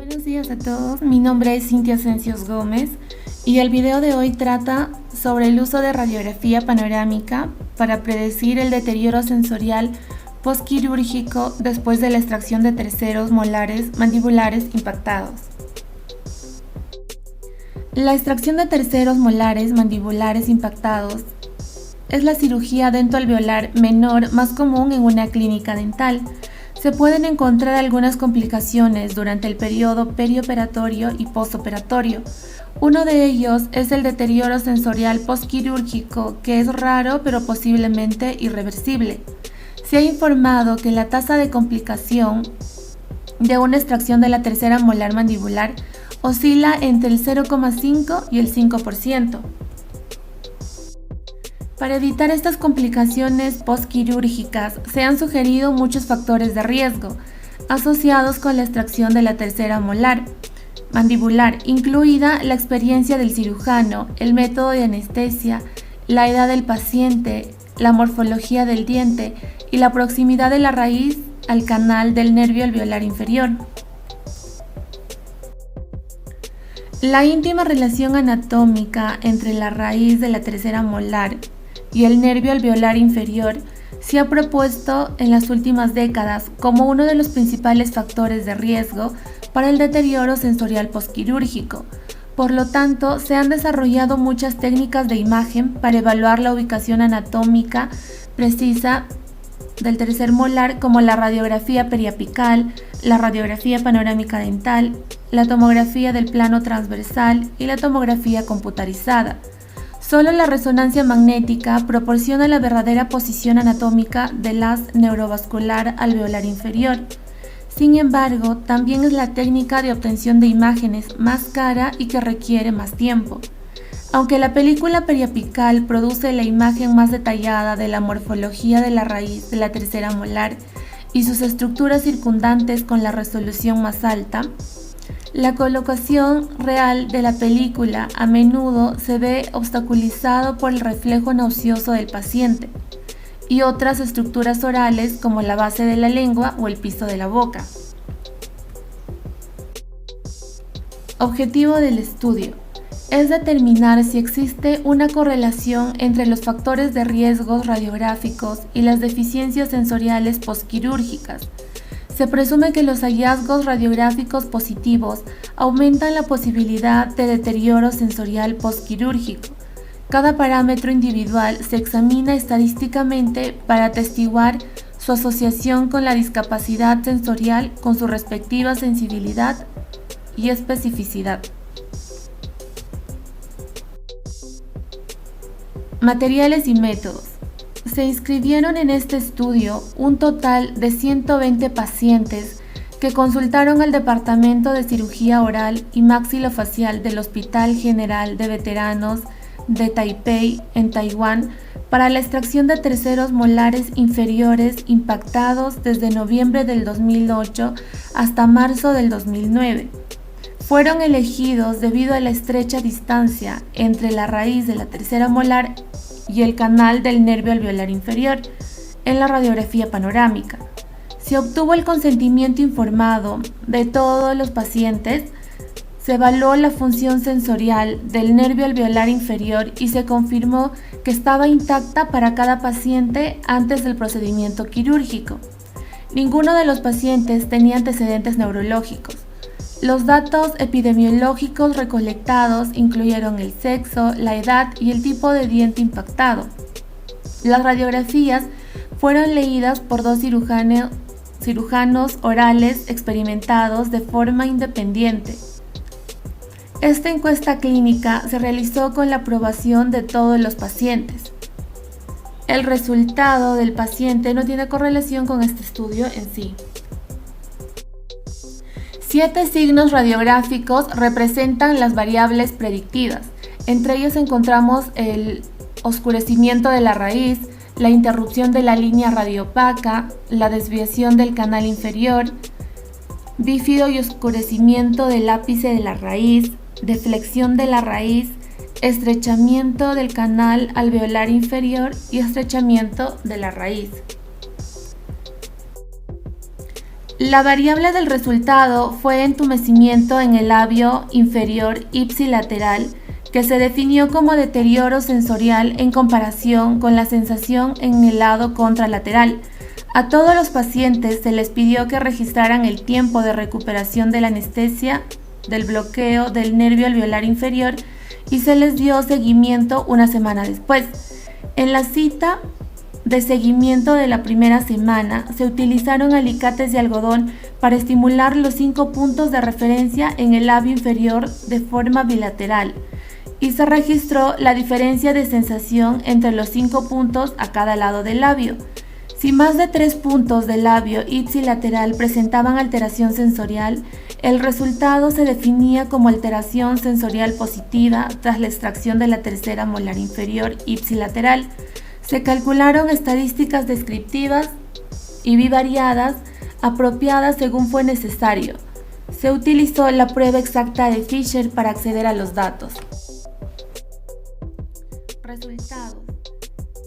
Buenos días a todos, mi nombre es Cintia Ascensios Gómez y el video de hoy trata sobre el uso de radiografía panorámica para predecir el deterioro sensorial postquirúrgico después de la extracción de terceros molares mandibulares impactados. La extracción de terceros molares mandibulares impactados es la cirugía dentoalveolar menor más común en una clínica dental. Se pueden encontrar algunas complicaciones durante el periodo perioperatorio y postoperatorio. Uno de ellos es el deterioro sensorial postquirúrgico, que es raro pero posiblemente irreversible. Se ha informado que la tasa de complicación de una extracción de la tercera molar mandibular oscila entre el 0,5 y el 5%. Para evitar estas complicaciones postquirúrgicas, se han sugerido muchos factores de riesgo asociados con la extracción de la tercera molar mandibular, incluida la experiencia del cirujano, el método de anestesia, la edad del paciente, la morfología del diente y la proximidad de la raíz al canal del nervio alveolar inferior. La íntima relación anatómica entre la raíz de la tercera molar y el nervio alveolar inferior se ha propuesto en las últimas décadas como uno de los principales factores de riesgo para el deterioro sensorial postquirúrgico. Por lo tanto, se han desarrollado muchas técnicas de imagen para evaluar la ubicación anatómica precisa del tercer molar, como la radiografía periapical, la radiografía panorámica dental, la tomografía del plano transversal y la tomografía computarizada. Solo la resonancia magnética proporciona la verdadera posición anatómica del haz neurovascular alveolar inferior. Sin embargo, también es la técnica de obtención de imágenes más cara y que requiere más tiempo. Aunque la película periapical produce la imagen más detallada de la morfología de la raíz de la tercera molar y sus estructuras circundantes con la resolución más alta, la colocación real de la película a menudo se ve obstaculizado por el reflejo nauseoso del paciente y otras estructuras orales como la base de la lengua o el piso de la boca. Objetivo del estudio es determinar si existe una correlación entre los factores de riesgos radiográficos y las deficiencias sensoriales postquirúrgicas. Se presume que los hallazgos radiográficos positivos aumentan la posibilidad de deterioro sensorial postquirúrgico. Cada parámetro individual se examina estadísticamente para atestiguar su asociación con la discapacidad sensorial con su respectiva sensibilidad y especificidad. Materiales y métodos. Se inscribieron en este estudio un total de 120 pacientes que consultaron al Departamento de Cirugía Oral y Maxilofacial del Hospital General de Veteranos de Taipei, en Taiwán, para la extracción de terceros molares inferiores impactados desde noviembre del 2008 hasta marzo del 2009. Fueron elegidos debido a la estrecha distancia entre la raíz de la tercera molar y el canal del nervio alveolar inferior en la radiografía panorámica. Se obtuvo el consentimiento informado de todos los pacientes, se evaluó la función sensorial del nervio alveolar inferior y se confirmó que estaba intacta para cada paciente antes del procedimiento quirúrgico. Ninguno de los pacientes tenía antecedentes neurológicos. Los datos epidemiológicos recolectados incluyeron el sexo, la edad y el tipo de diente impactado. Las radiografías fueron leídas por dos cirujanos orales experimentados de forma independiente. Esta encuesta clínica se realizó con la aprobación de todos los pacientes. El resultado del paciente no tiene correlación con este estudio en sí. 7 signos radiográficos representan las variables predictivas. Entre ellos encontramos el oscurecimiento de la raíz, la interrupción de la línea radiopaca, la desviación del canal inferior, bífido y oscurecimiento del ápice de la raíz, deflexión de la raíz, estrechamiento del canal alveolar inferior y estrechamiento de la raíz. La variable del resultado fue entumecimiento en el labio inferior ipsilateral, que se definió como deterioro sensorial en comparación con la sensación en el lado contralateral. A todos los pacientes se les pidió que registraran el tiempo de recuperación de la anestesia del bloqueo del nervio alveolar inferior y se les dio seguimiento una semana después. En la cita de seguimiento de la primera semana se utilizaron alicates de algodón para estimular los 5 puntos de referencia en el labio inferior de forma bilateral y se registró la diferencia de sensación entre los 5 puntos a cada lado del labio. Si más de 3 puntos del labio ipsilateral presentaban alteración sensorial, el resultado se definía como alteración sensorial positiva tras la extracción de la tercera molar inferior ipsilateral. Se calcularon estadísticas descriptivas y bivariadas apropiadas según fue necesario. Se utilizó la prueba exacta de Fisher para acceder a los datos. Resultados.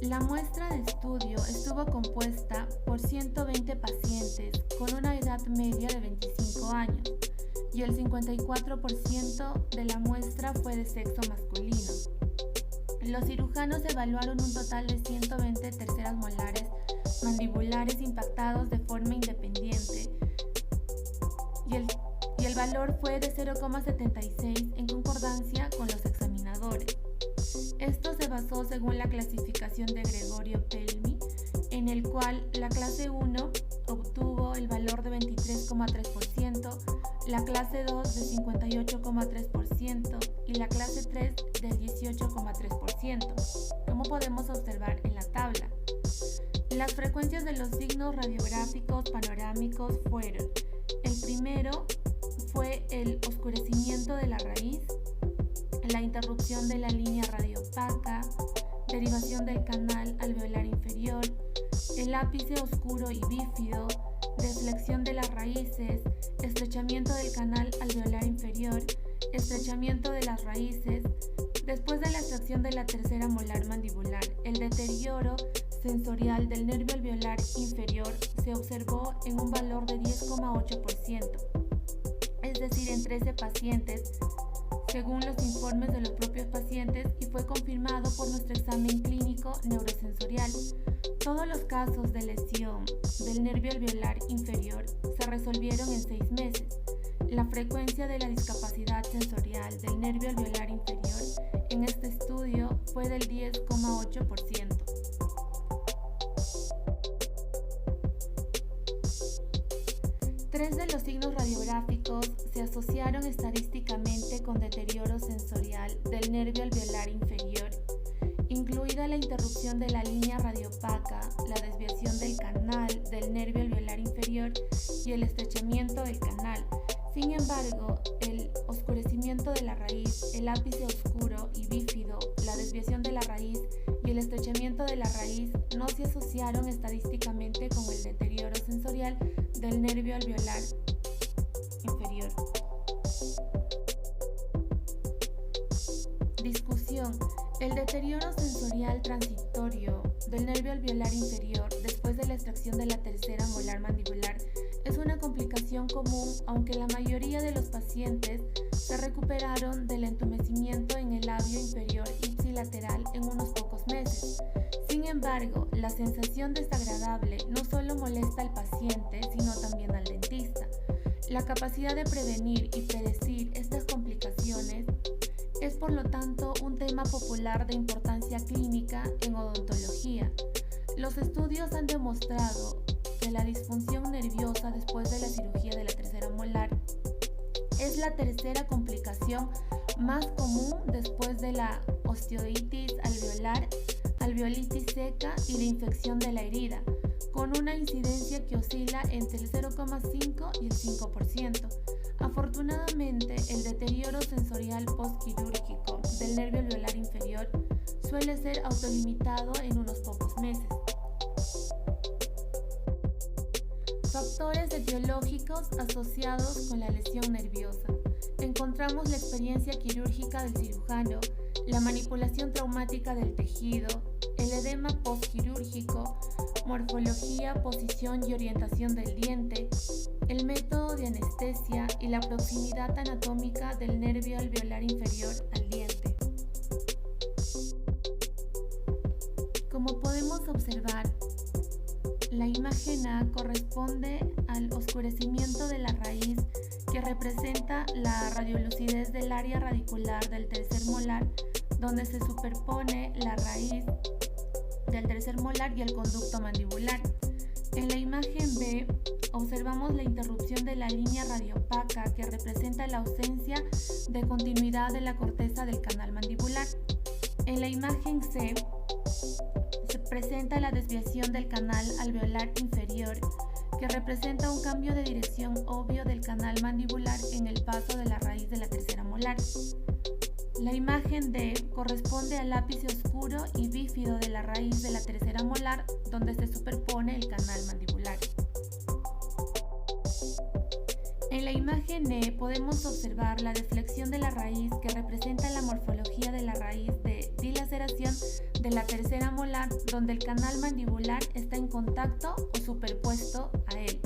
La muestra de estudio estuvo compuesta por 120 pacientes con una edad media de 25 años y el 54% de la muestra fue de sexo masculino. Los cirujanos evaluaron un total de 120 terceras molares mandibulares impactados de forma independiente y el valor fue de 0,76 en concordancia con los examinadores. Esto se basó según la clasificación de Gregorio Pelmi, en el cual la clase 1 obtuvo el valor de 23,3%, la clase 2 de 58,3% y la clase 3 del 18,3%, como podemos observar en la tabla. Las frecuencias de los signos radiográficos panorámicos fueron: el primero fue el oscurecimiento de la raíz, la interrupción de la línea radiopaca, derivación del canal alveolar inferior, el ápice oscuro y bífido, deflexión de las raíces, estrechamiento del canal alveolar inferior, estrechamiento de las raíces. Después de la extracción de la tercera molar mandibular, el deterioro sensorial del nervio alveolar inferior se observó en un valor de 10,8%, es decir, en 13 pacientes, según los informes de los propios pacientes, y fue confirmado por nuestro examen clínico neurosensorial. Todos los casos de lesión del nervio alveolar inferior se resolvieron en 6 meses. La frecuencia de la discapacidad sensorial del nervio alveolar inferior en este estudio fue del 10,8%. Tres de los signos radiográficos se asociaron estadísticamente con deterioro sensorial del nervio alveolar inferior, incluida la interrupción de la línea radiopaca, la desviación del canal del nervio alveolar inferior y el estrechamiento del canal. Sin embargo, el oscurecimiento de la raíz, el ápice oscuro y bífido, la desviación de la raíz y el estrechamiento de la raíz no se asociaron estadísticamente con el deterioro sensorial del nervio alveolar inferior. Discusión. El deterioro sensorial transitorio del nervio alveolar inferior después de la extracción de la tercera molar mandibular es una complicación común, aunque la mayoría de los pacientes se recuperaron del entumecimiento en el labio inferior ipsilateral en unos pocos meses. Sin embargo, la sensación desagradable no solo molesta al paciente, sino también al dentista. La capacidad de prevenir y predecir estas complicaciones es, por lo tanto, un tema popular de importancia clínica en odontología. Los estudios han demostrado que la disfunción nerviosa después de la cirugía de la tercera molar es la tercera complicación más común después de la osteoitis alveolar, alveolitis seca y la infección de la herida, con una incidencia que oscila entre el 0,5 y el 5%. Afortunadamente, el deterioro sensorial postquirúrgico del nervio alveolar inferior suele ser autolimitado en unos pocos meses. Factores etiológicos asociados con la lesión nerviosa. Encontramos la experiencia quirúrgica del cirujano, la manipulación traumática del tejido, el edema postquirúrgico, morfología, posición y orientación del diente, el método de anestesia y la proximidad anatómica del nervio alveolar inferior al diente. Como podemos observar, la imagen A corresponde al oscurecimiento de la raíz que representa la radiolucidez del área radicular del tercer molar, donde se superpone la raíz del tercer molar y el conducto mandibular. En la imagen B observamos la interrupción de la línea radiopaca que representa la ausencia de continuidad de la corteza del canal mandibular. En la imagen C se presenta la desviación del canal alveolar inferior que representa un cambio de dirección obvio del canal mandibular en el paso de la raíz de la tercera molar. La imagen D corresponde al ápice oscuro y bífido de la raíz de la tercera molar, donde se superpone el canal mandibular. En la imagen E podemos observar la deflexión de la raíz que representa la morfología de la raíz de dilaceración de la tercera molar, donde el canal mandibular está en contacto o superpuesto a él.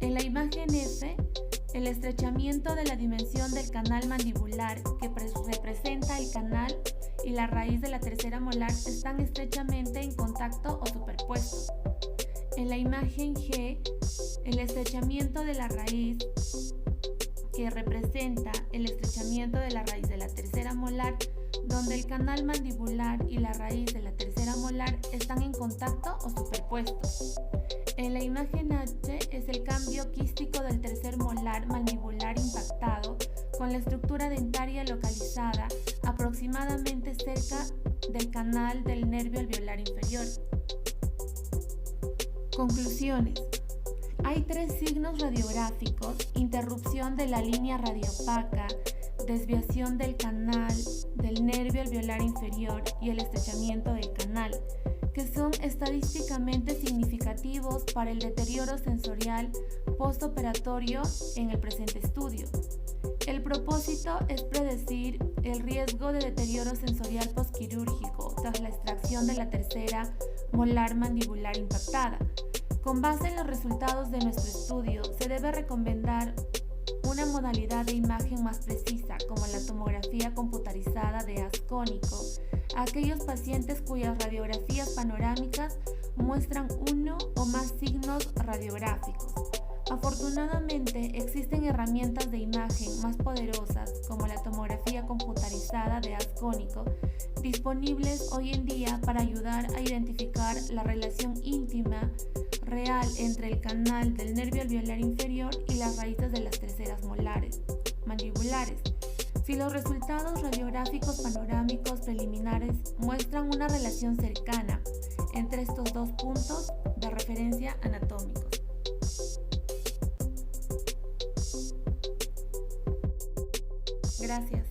En la imagen F, el estrechamiento de la dimensión del canal mandibular que representa el canal y la raíz de la tercera molar están estrechamente en contacto o superpuestos. En la imagen G, el estrechamiento de la raíz que representa el estrechamiento de la raíz de la tercera molar, donde el canal mandibular y la raíz de la tercera molar están en contacto o superpuestos. En la imagen H es el cambio quístico del tercer molar mandibular impactado con la estructura dentaria localizada aproximadamente cerca del canal del nervio alveolar inferior. Conclusiones. Hay 3 signos radiográficos: interrupción de la línea radiopaca, desviación del canal del nervio alveolar inferior y el estrechamiento del canal, que son estadísticamente significativos para el deterioro sensorial postoperatorio en el presente estudio. El propósito es predecir el riesgo de deterioro sensorial postquirúrgico tras la extracción de la tercera molar mandibular impactada. Con base en los resultados de nuestro estudio, se debe recomendar una modalidad de imagen más precisa, como la tomografía computarizada de haz cónico, a aquellos pacientes cuyas radiografías panorámicas muestran uno o más signos radiográficos. Afortunadamente, existen herramientas de imagen más poderosas, como la tomografía computarizada de haz cónico, disponibles hoy en día para ayudar a identificar la relación íntima real entre el canal del nervio alveolar inferior y las raíces de las terceras molares mandibulares. Si los resultados radiográficos panorámicos preliminares muestran una relación cercana entre estos dos puntos de referencia anatómicos. Gracias.